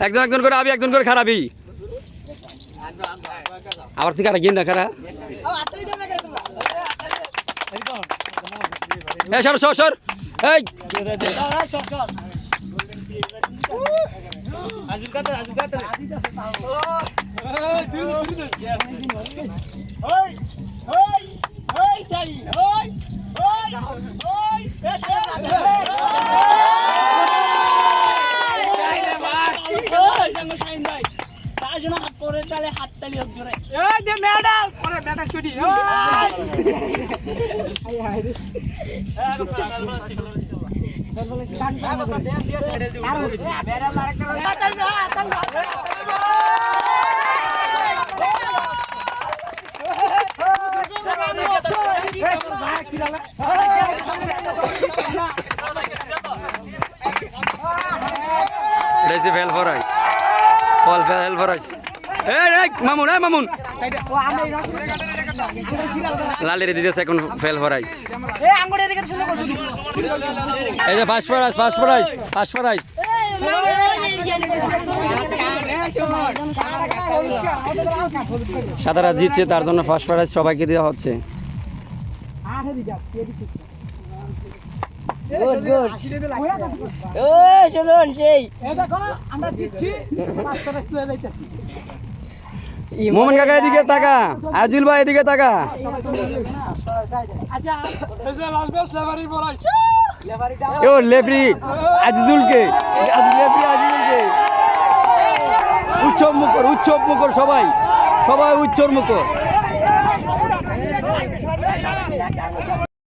একজন একজন করে আবি, একজন করে খারাপি। আবার তুই খারা গিয়ে না খারা। এই সর সর সর, এই Rezi fel forais, fal fel forais. Mamun, mamun. Lali ready the second fel forais. Hey, fast forais, fast forais, fast forais. সাদারা জিতছে, তার জন্য ফার্স্ট প্রাইজ সবাইকে দেওয়া হচ্ছে। Good good. ওই শুনুন সেই দেখো আমরা জিতছি, ফার্স্ট প্রাইজ তুলে যাইতাছি। মোমিন কাকা এদিকে তাকা, আজিল ভাই এদিকে তাকা। আচ্ছা এই যে লাস্ট বেস লেভারি বলাইছ, ও লেফরি আজিজুলকে, লেফরি আজিজুলকে। উৎসব মুখর, উৎসব মুখর, সবাই সবাই উৎসব মুখর।